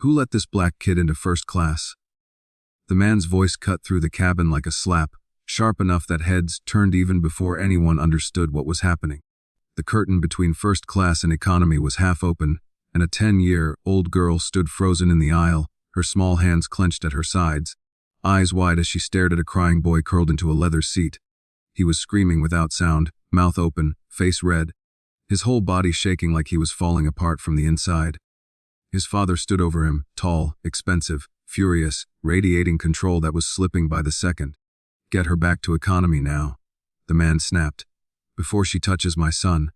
Who let this black kid into first class? The man's voice cut through the cabin like a slap, sharp enough that heads turned even before anyone understood what was happening. The curtain between first class and economy was half open, and a 10-year-old girl stood frozen in the aisle, her small hands clenched at her sides, eyes wide as she stared at a crying boy curled into a leather seat. He was screaming without sound, mouth open, face red, his whole body shaking like he was falling apart from the inside. His father stood over him, tall, expensive, furious, radiating control that was slipping by the second. "Get her back to economy now," the man snapped. "Before she touches my son."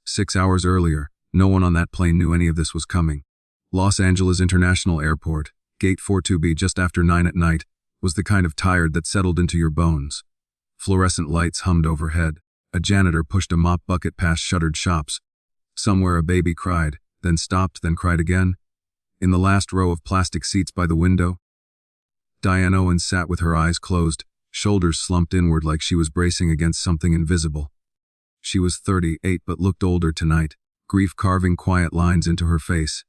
6 hours earlier, no one on that plane knew any of this was coming. Los Angeles International Airport, Gate 42B just after 9 at night, was the kind of tired that settled into your bones. Fluorescent lights hummed overhead. A janitor pushed a mop bucket past shuttered shops. Somewhere a baby cried, then stopped, then cried again. In the last row of plastic seats by the window, Diane Owens sat with her eyes closed, shoulders slumped inward like she was bracing against something invisible. She was 38 but looked older tonight, grief carving quiet lines into her face.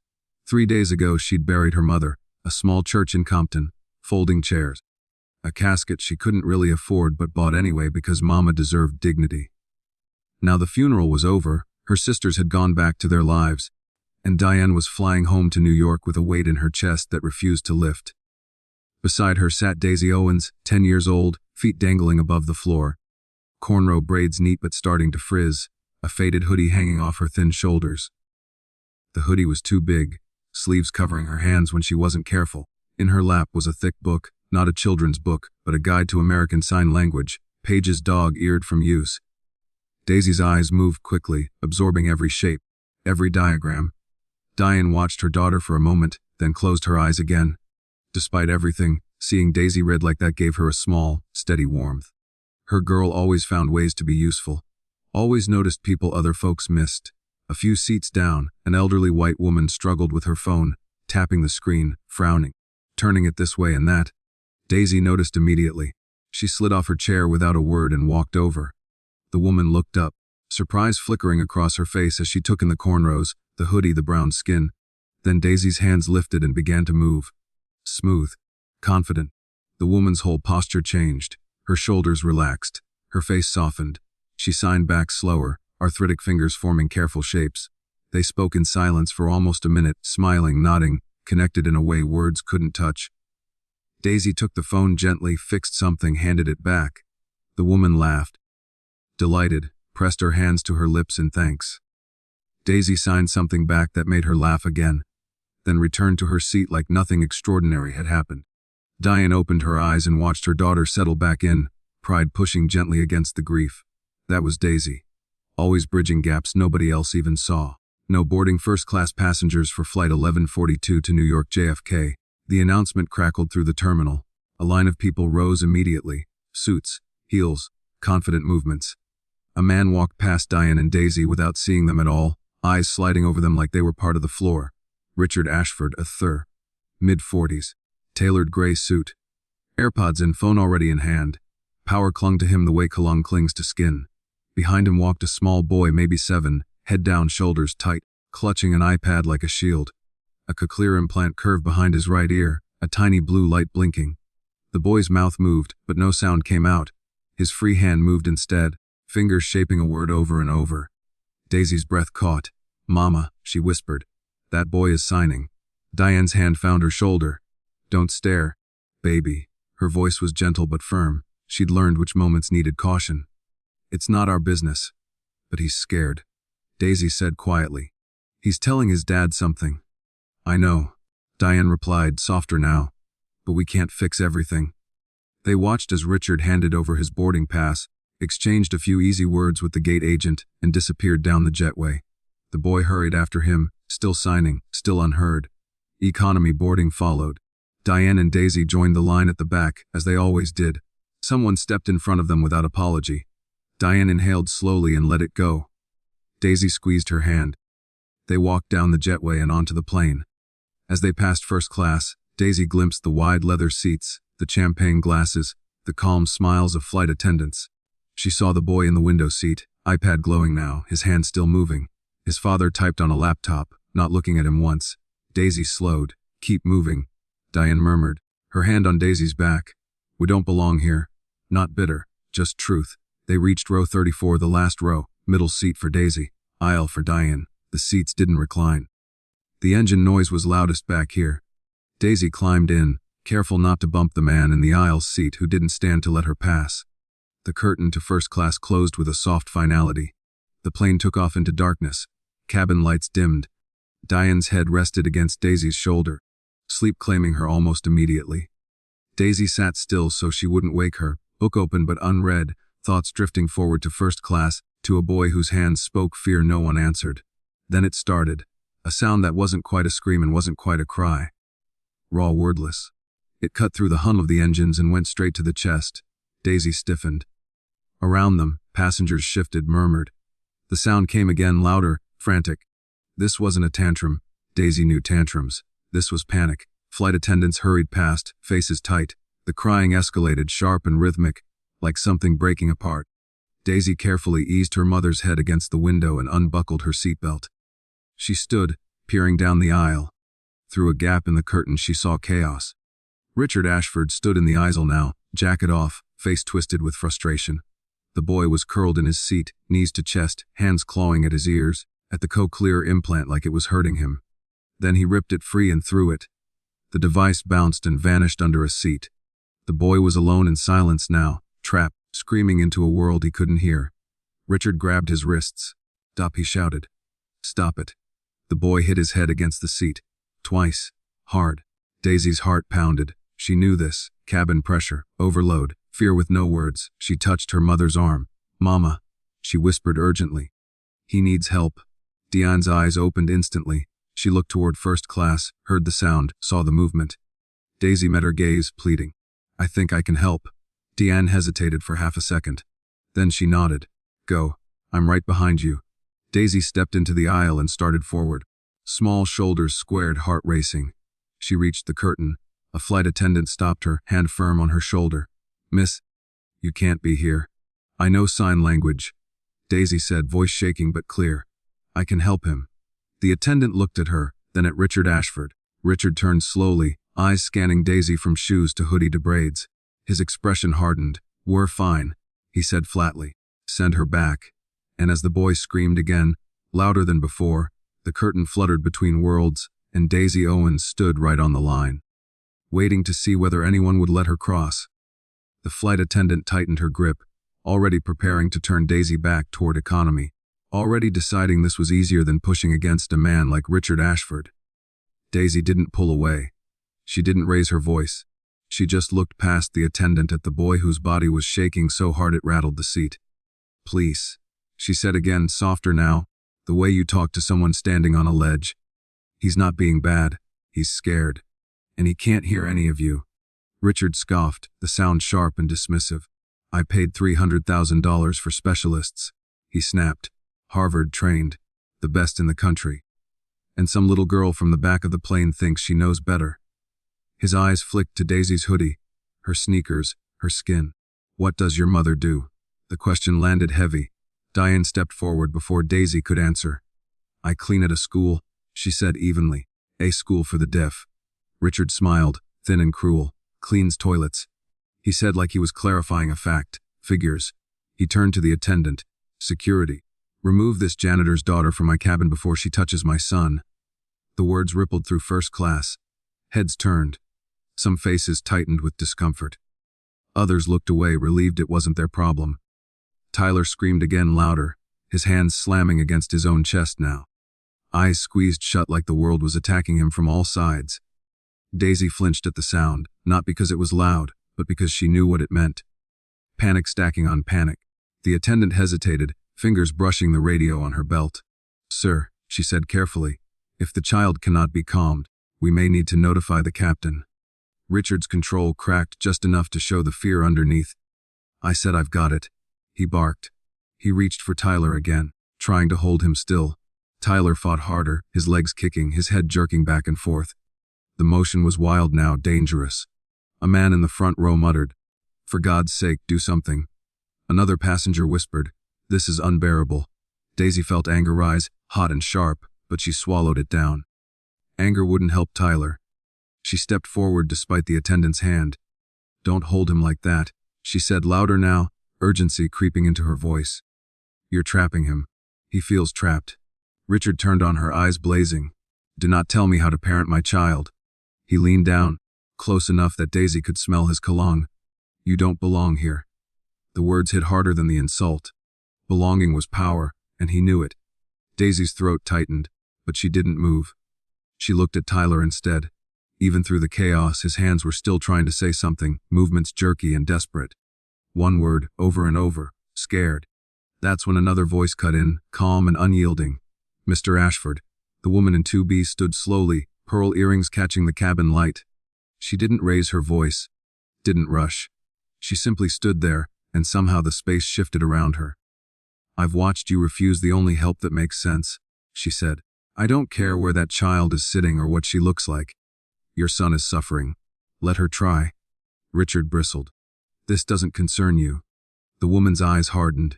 3 days ago she'd buried her mother, a small church in Compton, folding chairs. A casket she couldn't really afford but bought anyway because Mama deserved dignity. Now the funeral was over, her sisters had gone back to their lives, and Diane was flying home to New York with a weight in her chest that refused to lift. Beside her sat Daisy Owens, 10 years old, feet dangling above the floor. Cornrow braids neat but starting to frizz, a faded hoodie hanging off her thin shoulders. The hoodie was too big, sleeves covering her hands when she wasn't careful. In her lap was a thick book, not a children's book, but a guide to American Sign Language, pages dog-eared from use. Daisy's eyes moved quickly, absorbing every shape, every diagram. Diane watched her daughter for a moment, then closed her eyes again. Despite everything, seeing Daisy read like that gave her a small, steady warmth. Her girl always found ways to be useful. Always noticed people other folks missed. A few seats down, an elderly white woman struggled with her phone, tapping the screen, frowning, turning it this way and that. Daisy noticed immediately. She slid off her chair without a word and walked over. The woman looked up, surprise flickering across her face as she took in the cornrows, the hoodie, the brown skin. Then Daisy's hands lifted and began to move. Smooth, confident. The woman's whole posture changed. Her shoulders relaxed. Her face softened. She signed back slower, arthritic fingers forming careful shapes. They spoke in silence for almost a minute, smiling, nodding, connected in a way words couldn't touch. Daisy took the phone gently, fixed something, handed it back. The woman laughed. Delighted, pressed her hands to her lips in thanks. Daisy signed something back that made her laugh again, then returned to her seat like nothing extraordinary had happened. Diane opened her eyes and watched her daughter settle back in, pride pushing gently against the grief. That was Daisy. Always bridging gaps nobody else even saw. No boarding first-class passengers for Flight 1142 to New York JFK. The announcement crackled through the terminal. A line of people rose immediately. Suits, heels, confident movements. A man walked past Diane and Daisy without seeing them at all, eyes sliding over them like they were part of the floor. Richard Ashford, a third, mid-40s, tailored gray suit. AirPods and phone already in hand. Power clung to him the way cologne clings to skin. Behind him walked a small boy, maybe 7, head down, shoulders tight, clutching an iPad like a shield. A cochlear implant curved behind his right ear, a tiny blue light blinking. The boy's mouth moved, but no sound came out. His free hand moved instead, fingers shaping a word over and over. Daisy's breath caught. "Mama," she whispered. "That boy is signing." Diane's hand found her shoulder. "Don't stare, baby." Her voice was gentle but firm. She'd learned which moments needed caution. "It's not our business." "But he's scared," Daisy said quietly. "He's telling his dad something." "I know," Diane replied, softer now. "But we can't fix everything." They watched as Richard handed over his boarding pass, exchanged a few easy words with the gate agent, and disappeared down the jetway. The boy hurried after him, still signing, still unheard. Economy boarding followed. Diane and Daisy joined the line at the back, as they always did. Someone stepped in front of them without apology. Diane inhaled slowly and let it go. Daisy squeezed her hand. They walked down the jetway and onto the plane. As they passed first class, Daisy glimpsed the wide leather seats, the champagne glasses, the calm smiles of flight attendants. She saw the boy in the window seat, iPad glowing now, his hand still moving. His father typed on a laptop, not looking at him once. Daisy slowed, Keep moving, Diane murmured, her hand on Daisy's back. We don't belong here. Not bitter, just truth. They reached row 34, the last row, middle seat for Daisy, aisle for Diane. The seats didn't recline. The engine noise was loudest back here. Daisy climbed in, careful not to bump the man in the aisle's seat who didn't stand to let her pass. The curtain to first class closed with a soft finality. The plane took off into darkness. Cabin lights dimmed. Diane's head rested against Daisy's shoulder, sleep claiming her almost immediately. Daisy sat still so she wouldn't wake her, book open but unread, thoughts drifting forward to first class, to a boy whose hands spoke fear no one answered. Then it started, a sound that wasn't quite a scream and wasn't quite a cry. Raw, wordless. It cut through the hum of the engines and went straight to the chest. Daisy stiffened. Around them, passengers shifted, murmured. The sound came again, louder, frantic. This wasn't a tantrum. Daisy knew tantrums. This was panic. Flight attendants hurried past, faces tight. The crying escalated, sharp and rhythmic, like something breaking apart. Daisy carefully eased her mother's head against the window and unbuckled her seatbelt. She stood, peering down the aisle. Through a gap in the curtain she saw chaos. Richard Ashford stood in the aisle now, jacket off, face twisted with frustration. The boy was curled in his seat, knees to chest, hands clawing at his ears, at the cochlear implant like it was hurting him. Then he ripped it free and threw it. The device bounced and vanished under a seat. The boy was alone in silence now, trapped, screaming into a world he couldn't hear. Richard grabbed his wrists. "Stop," he shouted. "Stop it." The boy hit his head against the seat. Twice. Hard. Daisy's heart pounded. She knew this. Cabin pressure. Overload. Fear with no words. She touched her mother's arm. "Mama," she whispered urgently. "He needs help." Diane's eyes opened instantly. She looked toward first class, heard the sound, saw the movement. Daisy met her gaze, pleading. "I think I can help." Diane hesitated for half a second. Then she nodded. "Go. I'm right behind you." Daisy stepped into the aisle and started forward. Small shoulders squared, heart racing. She reached the curtain. A flight attendant stopped her, hand firm on her shoulder. "Miss, you can't be here." "I know sign language," Daisy said, voice shaking but clear. "I can help him." The attendant looked at her, then at Richard Ashford. Richard turned slowly, eyes scanning Daisy from shoes to hoodie to braids. His expression hardened. "We're fine," he said flatly. "Send her back." And as the boy screamed again, louder than before, the curtain fluttered between worlds, and Daisy Owens stood right on the line, waiting to see whether anyone would let her cross. The flight attendant tightened her grip, already preparing to turn Daisy back toward economy, already deciding this was easier than pushing against a man like Richard Ashford. Daisy didn't pull away. She didn't raise her voice. She just looked past the attendant at the boy whose body was shaking so hard it rattled the seat. "Please," she said again, softer now, "the way you talk to someone standing on a ledge. He's not being bad, he's scared. And he can't hear any of you." Richard scoffed, the sound sharp and dismissive. "I paid $300,000 for specialists," he snapped. "Harvard trained, the best in the country. And some little girl from the back of the plane thinks she knows better." His eyes flicked to Daisy's hoodie, her sneakers, her skin. "What does your mother do?" The question landed heavy. Diane stepped forward before Daisy could answer. "I clean at a school," she said evenly. "A school for the deaf." Richard smiled, thin and cruel. "Cleans toilets," he said like he was clarifying a fact. "Figures." He turned to the attendant. "Security. Remove this janitor's daughter from my cabin before she touches my son." The words rippled through first class. Heads turned. Some faces tightened with discomfort. Others looked away, relieved it wasn't their problem. Tyler screamed again, louder, his hands slamming against his own chest now. Eyes squeezed shut like the world was attacking him from all sides. Daisy flinched at the sound, not because it was loud, but because she knew what it meant. Panic stacking on panic. The attendant hesitated, fingers brushing the radio on her belt. "Sir," she said carefully, "if the child cannot be calmed, we may need to notify the captain." Richard's control cracked just enough to show the fear underneath. "I said I've got it," he barked. He reached for Tyler again, trying to hold him still. Tyler fought harder, his legs kicking, his head jerking back and forth. The motion was wild now, dangerous. A man in the front row muttered, "For God's sake, do something." Another passenger whispered, "This is unbearable." Daisy felt anger rise, hot and sharp, but she swallowed it down. Anger wouldn't help Tyler. She stepped forward despite the attendant's hand. "Don't hold him like that," she said louder now, urgency creeping into her voice. "You're trapping him. He feels trapped." Richard turned on her, eyes blazing. "Do not tell me how to parent my child." He leaned down, close enough that Daisy could smell his cologne. "You don't belong here." The words hit harder than the insult. Belonging was power, and he knew it. Daisy's throat tightened, but she didn't move. She looked at Tyler instead. Even through the chaos, his hands were still trying to say something, movements jerky and desperate. One word, over and over, scared. That's when another voice cut in, calm and unyielding. "Mr. Ashford." The woman in 2B stood slowly, pearl earrings catching the cabin light. She didn't raise her voice, didn't rush. She simply stood there, and somehow the space shifted around her. "I've watched you refuse the only help that makes sense," she said. "I don't care where that child is sitting or what she looks like. Your son is suffering. Let her try." Richard bristled. "This doesn't concern you." The woman's eyes hardened.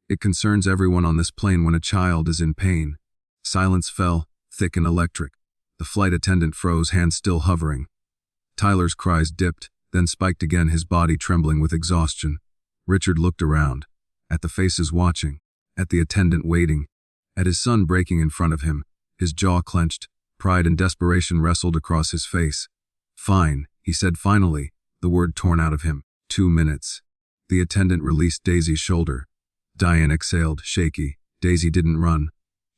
"It concerns everyone on this plane when a child is in pain." Silence fell, thick and electric. The flight attendant froze, hands still hovering. Tyler's cries dipped, then spiked again, his body trembling with exhaustion. Richard looked around, at the faces watching, at the attendant waiting, at his son breaking in front of him, his jaw clenched, pride and desperation wrestled across his face. "Fine," he said finally, the word torn out of him. 2 minutes. The attendant released Daisy's shoulder. Diane exhaled, shaky. Daisy didn't run.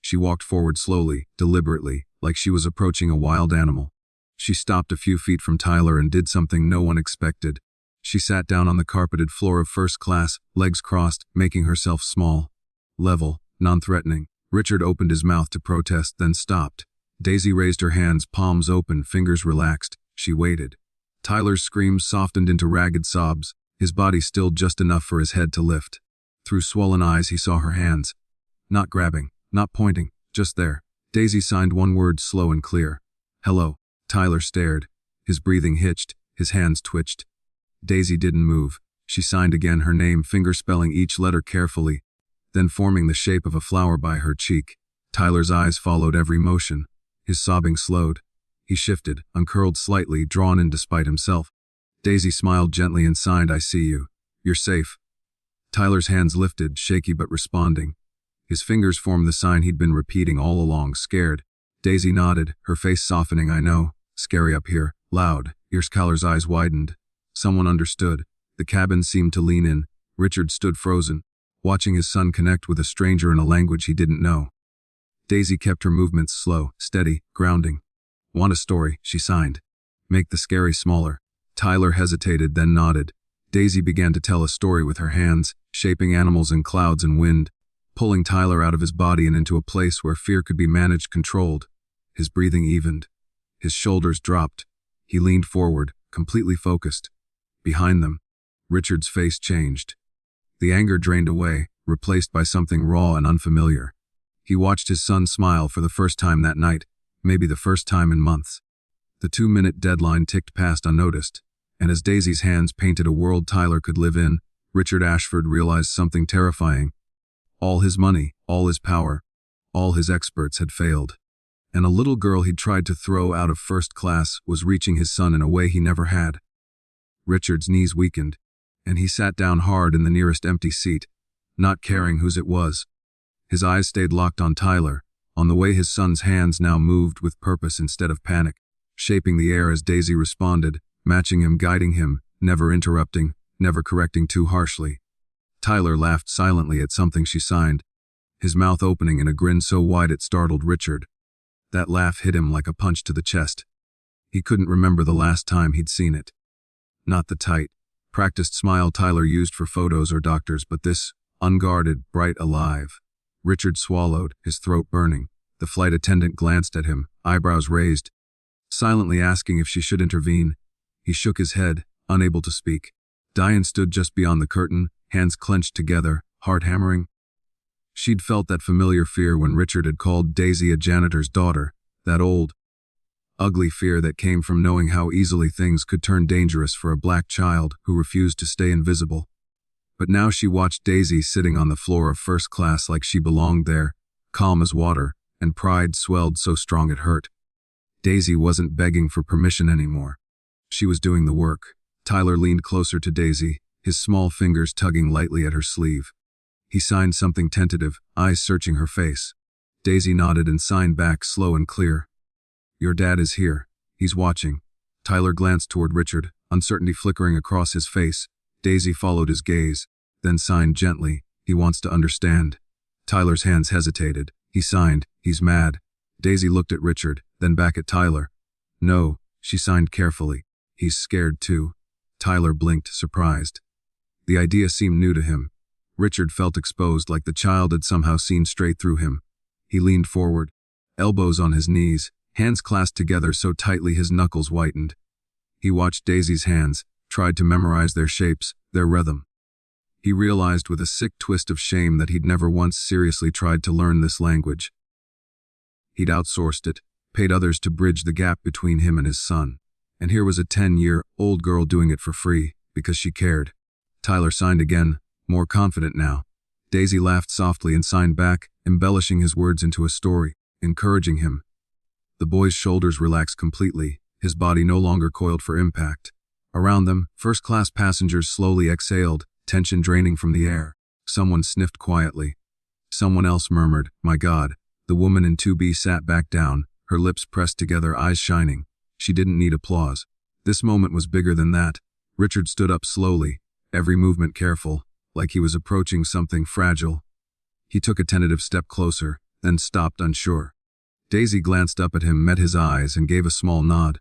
She walked forward slowly, deliberately, like she was approaching a wild animal. She stopped a few feet from Tyler and did something no one expected. She sat down on the carpeted floor of first class, legs crossed, making herself small. Level, non-threatening. Richard opened his mouth to protest, then stopped. Daisy raised her hands, palms open, fingers relaxed. She waited. Tyler's screams softened into ragged sobs, his body stilled just enough for his head to lift. Through swollen eyes he saw her hands. Not grabbing, not pointing, just there. Daisy signed one word, slow and clear. "Hello." Tyler stared. His breathing hitched, his hands twitched. Daisy didn't move. She signed again, her name, fingerspelling each letter carefully, then forming the shape of a flower by her cheek. Tyler's eyes followed every motion. His sobbing slowed. He shifted, uncurled slightly, drawn in despite himself. Daisy smiled gently and signed, "I see you. You're safe." Tyler's hands lifted, shaky but responding. His fingers formed the sign he'd been repeating all along, scared. Daisy nodded, her face softening. "I know. Scary up here. Loud." Tyler's eyes widened. Someone understood. The cabin seemed to lean in. Richard stood frozen, watching his son connect with a stranger in a language he didn't know. Daisy kept her movements slow, steady, grounding. "Want a story?" she signed. "Make the scary smaller." Tyler hesitated, then nodded. Daisy began to tell a story with her hands, shaping animals in clouds and wind, pulling Tyler out of his body and into a place where fear could be managed, controlled. His breathing evened. His shoulders dropped. He leaned forward, completely focused. Behind them, Richard's face changed. The anger drained away, replaced by something raw and unfamiliar. He watched his son smile for the first time that night, maybe the first time in months. The 2-minute deadline ticked past unnoticed, and as Daisy's hands painted a world Tyler could live in, Richard Ashford realized something terrifying. All his money, all his power, all his experts had failed. And a little girl he'd tried to throw out of first class was reaching his son in a way he never had. Richard's knees weakened, and he sat down hard in the nearest empty seat, not caring whose it was. His eyes stayed locked on Tyler, on the way his son's hands now moved with purpose instead of panic, shaping the air as Daisy responded, matching him, guiding him, never interrupting, never correcting too harshly. Tyler laughed silently at something she signed, his mouth opening in a grin so wide it startled Richard. That laugh hit him like a punch to the chest. He couldn't remember the last time he'd seen it. Not the tight, practiced smile Tyler used for photos or doctors, but this, unguarded, bright, alive. Richard swallowed, his throat burning. The flight attendant glanced at him, eyebrows raised, silently asking if she should intervene. He shook his head, unable to speak. Diane stood just beyond the curtain, hands clenched together, heart hammering. She'd felt that familiar fear when Richard had called Daisy a janitor's daughter, that old, ugly fear that came from knowing how easily things could turn dangerous for a black child who refused to stay invisible. But now she watched Daisy sitting on the floor of first class like she belonged there, calm as water, and pride swelled so strong it hurt. Daisy wasn't begging for permission anymore. She was doing the work. Tyler leaned closer to Daisy, his small fingers tugging lightly at her sleeve. He signed something tentative, eyes searching her face. Daisy nodded and signed back, slow and clear. "Your dad is here. He's watching." Tyler glanced toward Richard, uncertainty flickering across his face. Daisy followed his gaze, then signed gently, "He wants to understand." Tyler's hands hesitated. He signed, "He's mad." Daisy looked at Richard, then back at Tyler. "No," she signed carefully. "He's scared too." Tyler blinked, surprised. The idea seemed new to him. Richard felt exposed, like the child had somehow seen straight through him. He leaned forward, elbows on his knees, hands clasped together so tightly his knuckles whitened. He watched Daisy's hands, tried to memorize their shapes, their rhythm. He realized with a sick twist of shame that he'd never once seriously tried to learn this language. He'd outsourced it, paid others to bridge the gap between him and his son. And here was a 10-year-old girl doing it for free, because she cared. Tyler signed again, more confident now. Daisy laughed softly and signed back, embellishing his words into a story, encouraging him. The boy's shoulders relaxed completely, his body no longer coiled for impact. Around them, first-class passengers slowly exhaled, tension draining from the air. Someone sniffed quietly. Someone else murmured, "My God." The woman in 2B sat back down, her lips pressed together, eyes shining. She didn't need applause. This moment was bigger than that. Richard stood up slowly, every movement careful, like he was approaching something fragile. He took a tentative step closer, then stopped, unsure. Daisy glanced up at him, met his eyes, and gave a small nod.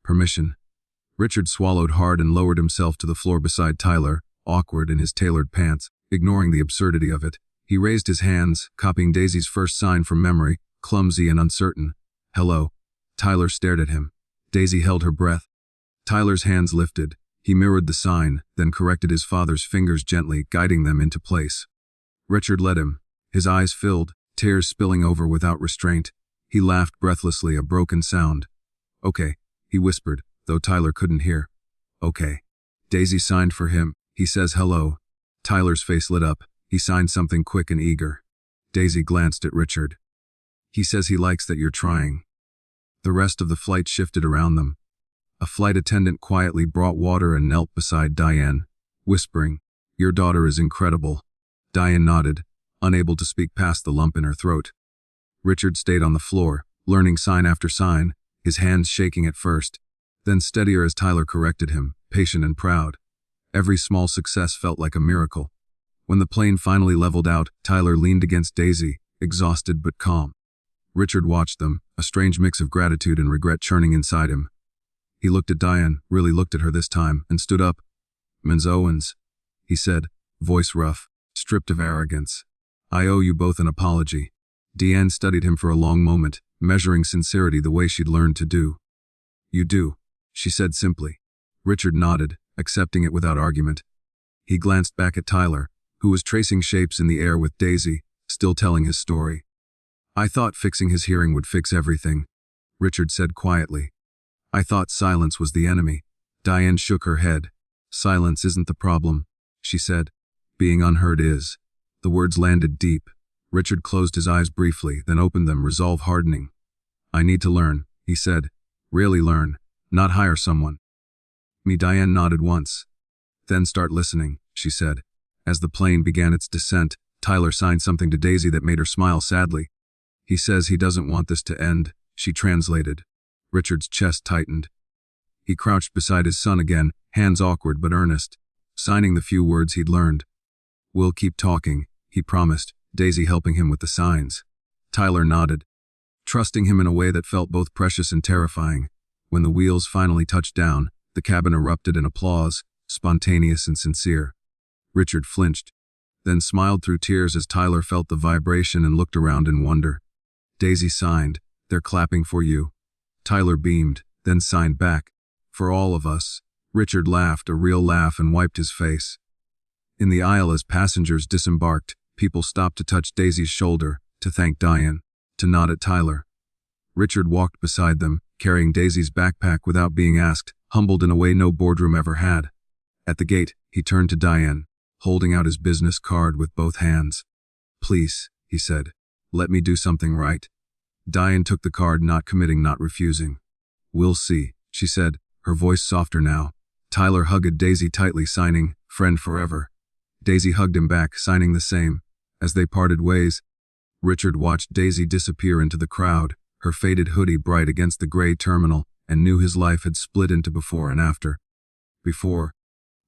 "Permission." Richard swallowed hard and lowered himself to the floor beside Tyler, awkward in his tailored pants, ignoring the absurdity of it. He raised his hands, copying Daisy's first sign from memory, clumsy and uncertain. "Hello." Tyler stared at him. Daisy held her breath. Tyler's hands lifted. He mirrored the sign, then corrected his father's fingers gently, guiding them into place. Richard led him. His eyes filled, tears spilling over without restraint. He laughed breathlessly, a broken sound. "Okay," he whispered, though Tyler couldn't hear. "Okay." Daisy signed for him. "He says hello." Tyler's face lit up. He signed something quick and eager. Daisy glanced at Richard. "He says he likes that you're trying." The rest of the flight shifted around them. A flight attendant quietly brought water and knelt beside Diane, whispering, "Your daughter is incredible." Diane nodded, unable to speak past the lump in her throat. Richard stayed on the floor, learning sign after sign, his hands shaking at first, then steadier as Tyler corrected him, patient and proud. Every small success felt like a miracle. When the plane finally leveled out, Tyler leaned against Daisy, exhausted but calm. Richard watched them, a strange mix of gratitude and regret churning inside him. He looked at Diane, really looked at her this time, and stood up. "Ms. Owens," he said, voice rough, stripped of arrogance. "I owe you both an apology." Diane studied him for a long moment, measuring sincerity the way she'd learned to do. "You do," she said simply. Richard nodded, accepting it without argument. He glanced back at Tyler, who was tracing shapes in the air with Daisy, still telling his story. "I thought fixing his hearing would fix everything," Richard said quietly. "I thought silence was the enemy." Diane shook her head. "Silence isn't the problem," she said. "Being unheard is." The words landed deep. Richard closed his eyes briefly, then opened them, resolve hardening. "I need to learn," he said. "Really learn, not hire someone." Diane nodded once. "Then start listening," she said. As the plane began its descent, Tyler signed something to Daisy that made her smile sadly. "He says he doesn't want this to end," she translated. Richard's chest tightened. He crouched beside his son again, hands awkward but earnest, signing the few words he'd learned. "We'll keep talking," he promised, Daisy helping him with the signs. Tyler nodded, trusting him in a way that felt both precious and terrifying. When the wheels finally touched down, the cabin erupted in applause, spontaneous and sincere. Richard flinched, then smiled through tears as Tyler felt the vibration and looked around in wonder. Daisy signed, "They're clapping for you." Tyler beamed, then signed back, "For all of us." Richard laughed, a real laugh, and wiped his face. In the aisle as passengers disembarked, people stopped to touch Daisy's shoulder, to thank Diane, to nod at Tyler. Richard walked beside them, carrying Daisy's backpack without being asked, humbled in a way no boardroom ever had. At the gate, he turned to Diane, holding out his business card with both hands. "Please," he said, "let me do something right." Diane took the card, not committing, not refusing. "We'll see," she said, her voice softer now. Tyler hugged Daisy tightly, signing, "Friend forever." Daisy hugged him back, signing the same. As they parted ways, Richard watched Daisy disappear into the crowd, her faded hoodie bright against the gray terminal, and knew his life had split into before and after. Before,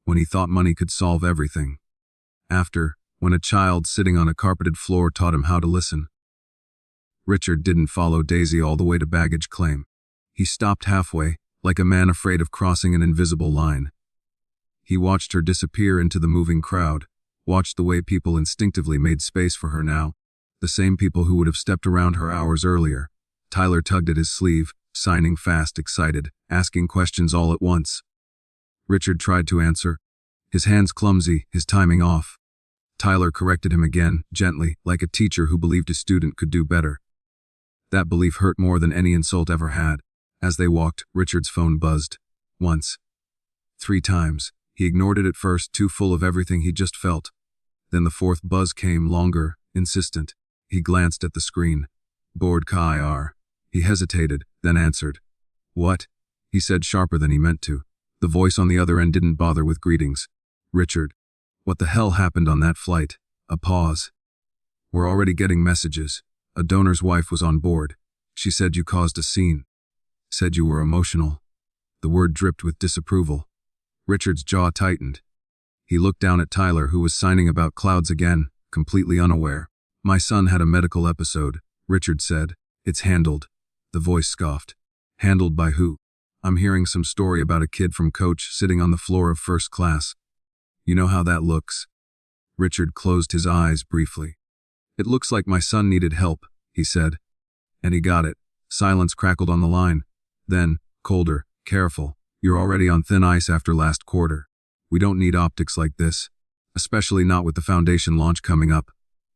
when he thought money could solve everything. After, when a child sitting on a carpeted floor taught him how to listen. Richard didn't follow Daisy all the way to baggage claim. He stopped halfway, like a man afraid of crossing an invisible line. He watched her disappear into the moving crowd, watched the way people instinctively made space for her now, the same people who would have stepped around her hours earlier. Tyler tugged at his sleeve, signing fast, excited, asking questions all at once. Richard tried to answer, his hands clumsy, his timing off. Tyler corrected him again, gently, like a teacher who believed a student could do better. That belief hurt more than any insult ever had. As they walked, Richard's phone buzzed. Once. 3 times. He ignored it at first, too full of everything he just felt. Then the 4th buzz came, longer, insistent. He glanced at the screen. Board Ka-ir. He hesitated, then answered. "What?" he said, sharper than he meant to. The voice on the other end didn't bother with greetings. "Richard. What the hell happened on that flight?" A pause. "We're already getting messages. A donor's wife was on board. She said you caused a scene. Said you were emotional." The word dripped with disapproval. Richard's jaw tightened. He looked down at Tyler, who was signing about clouds again, completely unaware. "My son had a medical episode," Richard said. "It's handled." The voice scoffed. "Handled by who?" "I'm hearing some story about a kid from Coach sitting on the floor of first class. You know how that looks." Richard closed his eyes briefly. "It looks like my son needed help," he said. "And he got it." Silence crackled on the line. Then, colder, "Careful. You're already on thin ice after last quarter. We don't need optics like this. Especially not with the foundation launch coming up.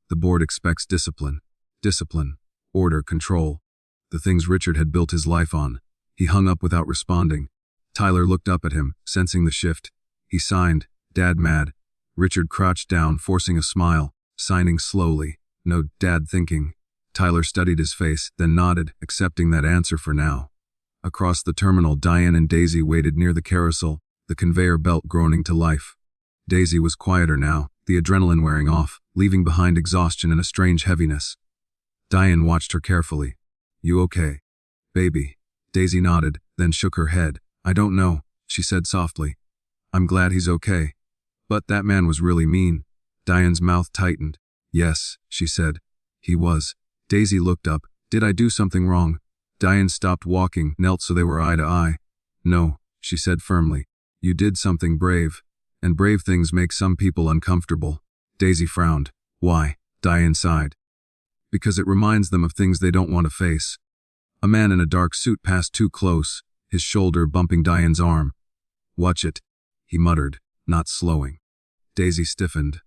The board expects discipline. Discipline. Order, control. The things Richard had built his life on." He hung up without responding. Tyler looked up at him, sensing the shift. He signed, "Dad mad." Richard crouched down, forcing a smile, signing slowly. "No dad thinking." Tyler studied his face, then nodded, accepting that answer for now. Across the terminal, Diane and Daisy waited near the carousel, the conveyor belt groaning to life. Daisy was quieter now, the adrenaline wearing off, leaving behind exhaustion and a strange heaviness. Diane watched her carefully. "You okay, baby?" Daisy nodded, then shook her head. "I don't know," she said softly. "I'm glad he's okay. But that man was really mean." Diane's mouth tightened. "Yes," she said. "He was." Daisy looked up. "Did I do something wrong?" Diane stopped walking, knelt so they were eye to eye. "No," she said firmly. "You did something brave. And brave things make some people uncomfortable." Daisy frowned. "Why?" Diane sighed. "Because it reminds them of things they don't want to face." A man in a dark suit passed too close, his shoulder bumping Diane's arm. "Watch it," he muttered, not slowing. Daisy stiffened.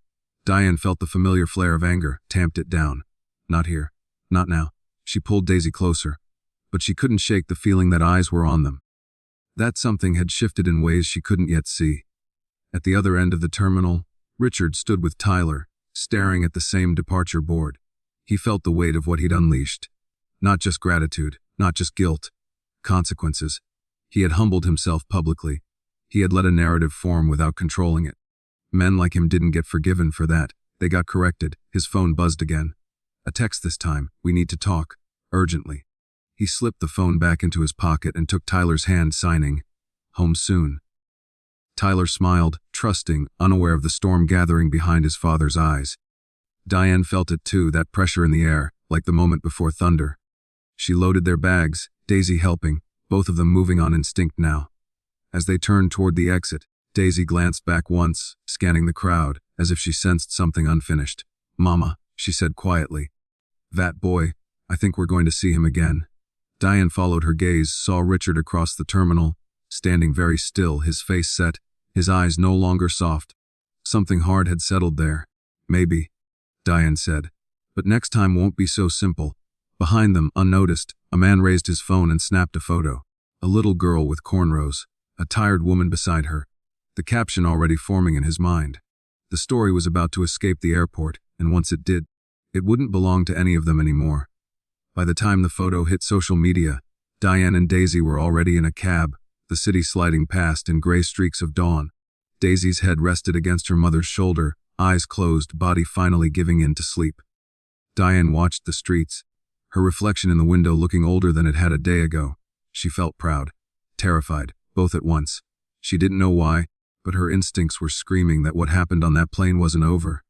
Diane felt the familiar flare of anger, tamped it down. "Not here. Not now." She pulled Daisy closer. But she couldn't shake the feeling that eyes were on them. That something had shifted in ways she couldn't yet see. At the other end of the terminal, Richard stood with Tyler, staring at the same departure board. He felt the weight of what he'd unleashed. Not just gratitude, not just guilt. Consequences. He had humbled himself publicly. He had let a narrative form without controlling it. Men like him didn't get forgiven for that. They got corrected. His phone buzzed again. A text this time. "We need to talk. Urgently." He slipped the phone back into his pocket and took Tyler's hand, signing, "Home soon." Tyler smiled, trusting, unaware of the storm gathering behind his father's eyes. Diane felt it too, that pressure in the air, like the moment before thunder. She loaded their bags, Daisy helping, both of them moving on instinct now. As they turned toward the exit, Daisy glanced back once, scanning the crowd, as if she sensed something unfinished. "Mama," she said quietly. "That boy, I think we're going to see him again." Diane followed her gaze, saw Richard across the terminal, standing very still, his face set, his eyes no longer soft. Something hard had settled there. "Maybe," Diane said. "But next time won't be so simple." Behind them, unnoticed, a man raised his phone and snapped a photo. A little girl with cornrows, a tired woman beside her. The caption already forming in his mind. The story was about to escape the airport, and once it did, it wouldn't belong to any of them anymore. By the time the photo hit social media, Diane and Daisy were already in a cab, the city sliding past in gray streaks of dawn. Daisy's head rested against her mother's shoulder, eyes closed, body finally giving in to sleep. Diane watched the streets, her reflection in the window looking older than it had a day ago. She felt proud, terrified, both at once. She didn't know why, but her instincts were screaming that what happened on that plane wasn't over.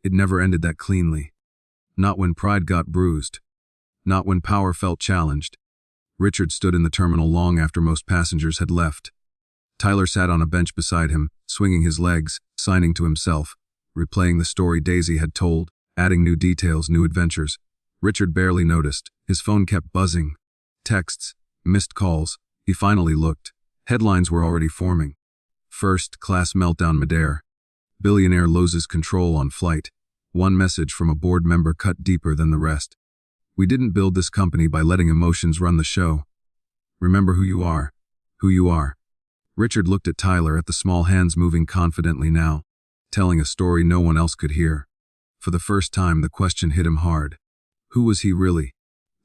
It never ended that cleanly. Not when pride got bruised. Not when power felt challenged. Richard stood in the terminal long after most passengers had left. Tyler sat on a bench beside him, swinging his legs, signing to himself, replaying the story Daisy had told, adding new details, new adventures. Richard barely noticed. His phone kept buzzing. Texts, missed calls. He finally looked. Headlines were already forming. First class meltdown midair. Billionaire loses control on flight. One message from a board member cut deeper than the rest. We didn't build this company by letting emotions run the show. Remember who you are. Who you are. Richard looked at Tyler, at the small hands moving confidently now, telling a story no one else could hear. For the first time, the question hit him hard. Who was he really?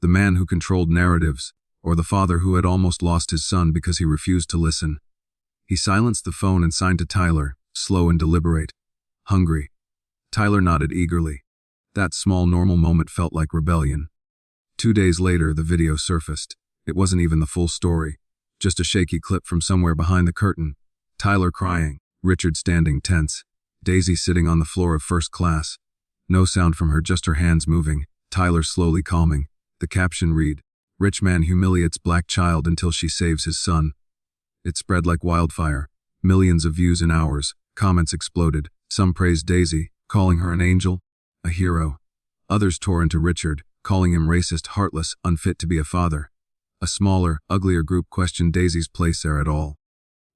The man who controlled narratives, or the father who had almost lost his son because he refused to listen? He silenced the phone and signed to Tyler, slow and deliberate. Hungry. Tyler nodded eagerly. That small normal moment felt like rebellion. 2 days later, the video surfaced. It wasn't even the full story. Just a shaky clip from somewhere behind the curtain. Tyler crying, Richard standing tense, Daisy sitting on the floor of first class. No sound from her, just her hands moving, Tyler slowly calming. The caption read, "Rich man humiliates black child until she saves his son." It spread like wildfire. Millions of views in hours. Comments exploded. Some praised Daisy, calling her an angel, a hero. Others tore into Richard, calling him racist, heartless, unfit to be a father. A smaller, uglier group questioned Daisy's place there at all.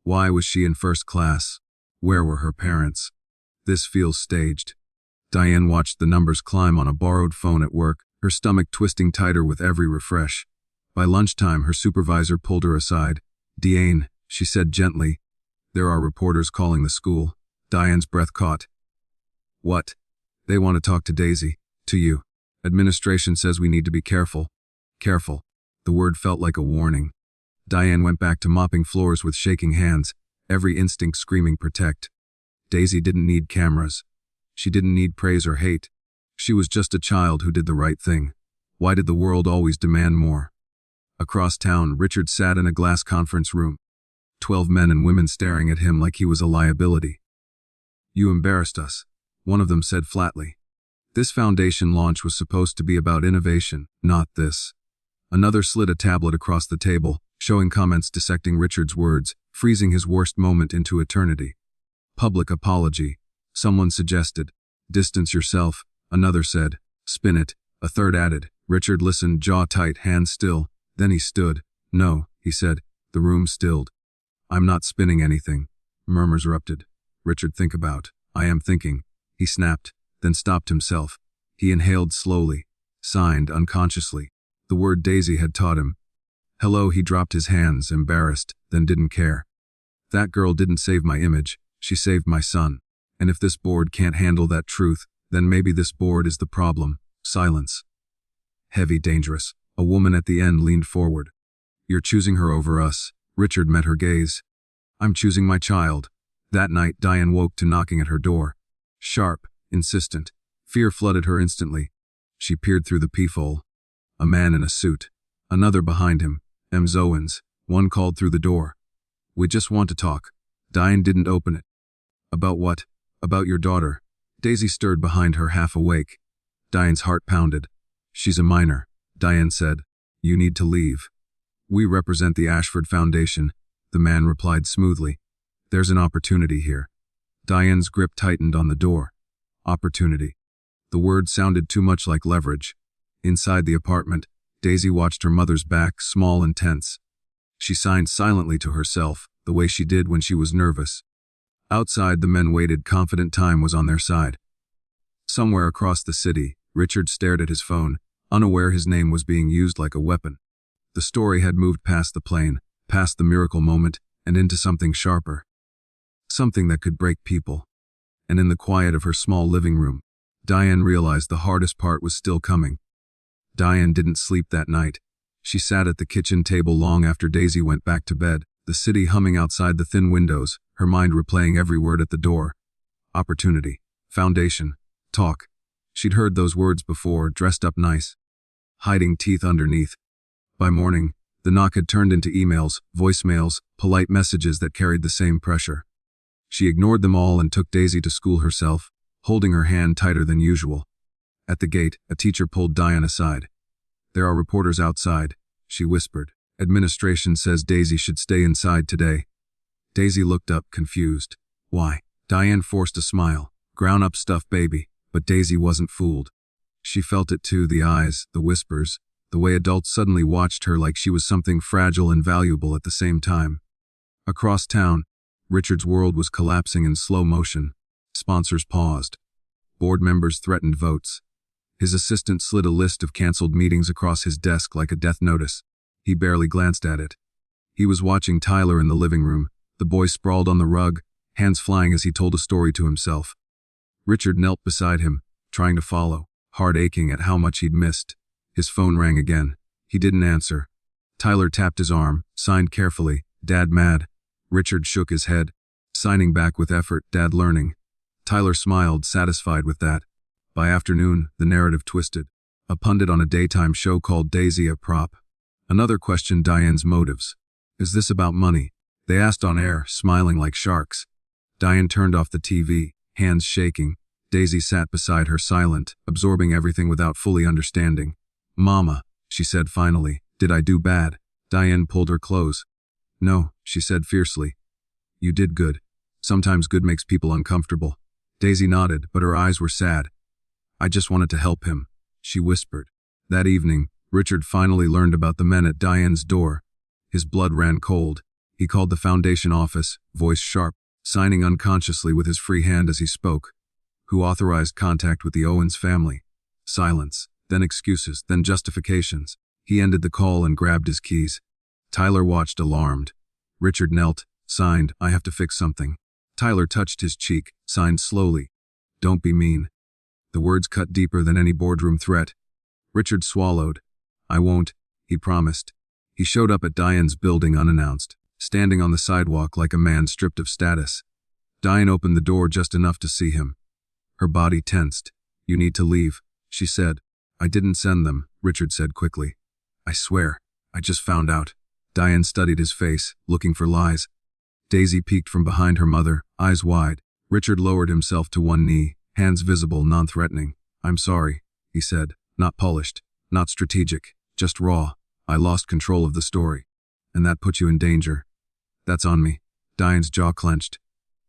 Why was she in first class? Where were her parents? This feels staged. Diane watched the numbers climb on a borrowed phone at work, her stomach twisting tighter with every refresh. By lunchtime, her supervisor pulled her aside. "Diane," she said gently, "there are reporters calling the school." Diane's breath caught. "What?" "They want to talk to Daisy. To you. Administration says we need to be careful." Careful. The word felt like a warning. Diane went back to mopping floors with shaking hands, every instinct screaming protect. Daisy didn't need cameras. She didn't need praise or hate. She was just a child who did the right thing. Why did the world always demand more? Across town, Richard sat in a glass conference room. 12 men and women staring at him like he was a liability. "You embarrassed us," one of them said flatly. This foundation launch was supposed to be about innovation, not this. Another slid a tablet across the table, showing comments dissecting Richard's words, freezing his worst moment into eternity. Public apology. Someone suggested. Distance yourself. Another said. Spin it. A third added. Richard listened, jaw tight, hands still. Then he stood. "No," he said. The room stilled. "I'm not spinning anything." Murmurs erupted. "Richard, think about." "I am thinking." He snapped, then stopped himself. He inhaled slowly, signed unconsciously. The word Daisy had taught him. "Hello," he dropped his hands, embarrassed, then didn't care. "That girl didn't save my image. She saved my son. And if this board can't handle that truth, then maybe this board is the problem." Silence. Heavy, dangerous. A woman at the end leaned forward. "You're choosing her over us." Richard met her gaze. "I'm choosing my child." That night, Diane woke to knocking at her door. Sharp, insistent. Fear flooded her instantly. She peered through the peephole. A man in a suit. Another behind him. M's Owens. One called through the door. "We just want to talk." Diane didn't open it. "About what?" "About your daughter." Daisy stirred behind her, half awake. Diane's heart pounded. "She's a minor," Diane said. "You need to leave." "We represent the Ashford Foundation," the man replied smoothly. "There's an opportunity here." Diane's grip tightened on the door. Opportunity. The word sounded too much like leverage. Inside the apartment, Daisy watched her mother's back, small and tense. She signed silently to herself, the way she did when she was nervous. Outside, the men waited, confident time was on their side. Somewhere across the city, Richard stared at his phone, unaware his name was being used like a weapon. The story had moved past the plane, past the miracle moment, and into something sharper. Something that could break people. And in the quiet of her small living room, Diane realized the hardest part was still coming. Diane didn't sleep that night. She sat at the kitchen table long after Daisy went back to bed, the city humming outside the thin windows, her mind replaying every word at the door. Opportunity. Foundation. Talk. She'd heard those words before, dressed up nice. Hiding teeth underneath. By morning, the knock had turned into emails, voicemails, polite messages that carried the same pressure. She ignored them all and took Daisy to school herself, holding her hand tighter than usual. At the gate, a teacher pulled Diane aside. "There are reporters outside," she whispered. "Administration says Daisy should stay inside today." Daisy looked up, confused. "Why?" Diane forced a smile. "Grown-up stuff, baby." But Daisy wasn't fooled. She felt it too, the eyes, the whispers, the way adults suddenly watched her like she was something fragile and valuable at the same time. Across town, Richard's world was collapsing in slow motion. Sponsors paused. Board members threatened votes. His assistant slid a list of canceled meetings across his desk like a death notice. He barely glanced at it. He was watching Tyler in the living room, the boy sprawled on the rug, hands flying as he told a story to himself. Richard knelt beside him, trying to follow, heart aching at how much he'd missed. His phone rang again. He didn't answer. Tyler tapped his arm, signed carefully, "Dad mad." Richard shook his head, signing back with effort, "Dad learning." Tyler smiled, satisfied with that. By afternoon, the narrative twisted. A pundit on a daytime show called Daisy a prop. Another questioned Diane's motives. "Is this about money?" they asked on air, smiling like sharks. Diane turned off the TV, hands shaking. Daisy sat beside her, silent, absorbing everything without fully understanding. "Mama," she said finally, "did I do bad?" Diane pulled her close. "No," she said fiercely. "You did good. Sometimes good makes people uncomfortable." Daisy nodded, but her eyes were sad. "I just wanted to help him," she whispered. That evening, Richard finally learned about the men at Diane's door. His blood ran cold. He called the foundation office, voice sharp, signing unconsciously with his free hand as he spoke. "Who authorized contact with the Owens family?" Silence, then excuses, then justifications. He ended the call and grabbed his keys. Tyler watched, alarmed. Richard knelt, signed, "I have to fix something." Tyler touched his cheek, signed slowly, "Don't be mean." The words cut deeper than any boardroom threat. Richard swallowed. "I won't," he promised. He showed up at Diane's building unannounced, standing on the sidewalk like a man stripped of status. Diane opened the door just enough to see him. Her body tensed. "You need to leave," she said. "I didn't send them," Richard said quickly. "I swear, I just found out." Diane studied his face, looking for lies. Daisy peeked from behind her mother, eyes wide. Richard lowered himself to one knee, hands visible, non-threatening. "I'm sorry," he said. "Not polished, not strategic, just raw. I lost control of the story. And that put you in danger." "That's on me." Diane's jaw clenched.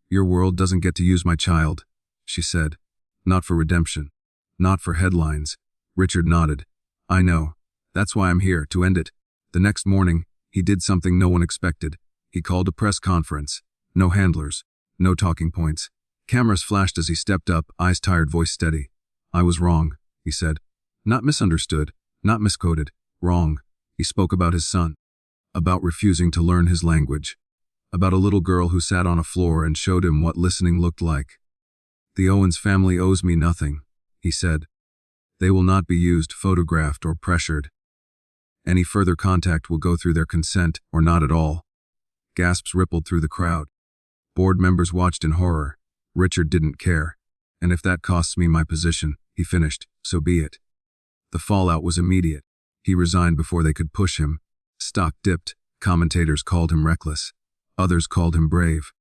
"Your world doesn't get to use my child," she said. "Not for redemption. Not for headlines." Richard nodded. "I know. That's why I'm here, to end it." The next morning, he did something no one expected. He called a press conference. No handlers. No talking points. Cameras flashed as he stepped up, eyes tired, voice steady. "I was wrong," he said. "Not misunderstood. Not miscoded. Wrong." He spoke about his son. About refusing to learn his language. About a little girl who sat on a floor and showed him what listening looked like. "The Owens family owes me nothing," he said. "They will not be used, photographed, or pressured. Any further contact will go through their consent, or not at all." Gasps rippled through the crowd. Board members watched in horror. Richard didn't care. "And if that costs me my position," he finished, "so be it." The fallout was immediate. He resigned before they could push him. Stock dipped. Commentators called him reckless. Others called him brave.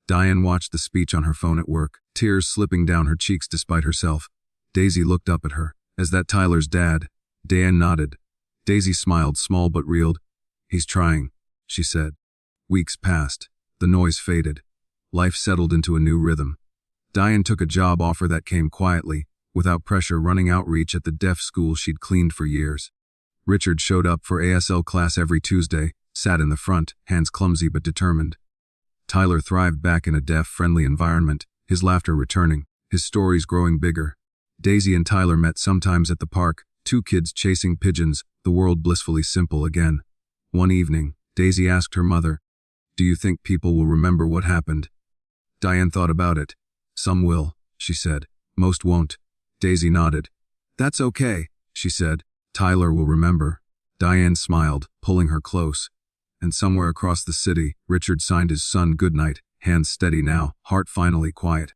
Diane watched the speech on her phone at work, tears slipping down her cheeks despite herself. Daisy looked up at her. "Is that Tyler's dad?" Diane nodded. Daisy smiled, small but real. "He's trying," she said. Weeks passed. The noise faded. Life settled into a new rhythm. Diane took a job offer that came quietly, without pressure, running outreach at the deaf school she'd cleaned for years. Richard showed up for ASL class every Tuesday, sat in the front, hands clumsy but determined. Tyler thrived back in a deaf-friendly environment, his laughter returning, his stories growing bigger. Daisy and Tyler met sometimes at the park, two kids chasing pigeons, the world blissfully simple again. One evening, Daisy asked her mother, "Do you think people will remember what happened?" Diane thought about it. "Some will," she said. "Most won't." Daisy nodded. "That's okay," she said. Tyler will remember. Diane smiled, pulling her close. And somewhere across the city, Richard signed his son goodnight, hands steady now, heart finally quiet.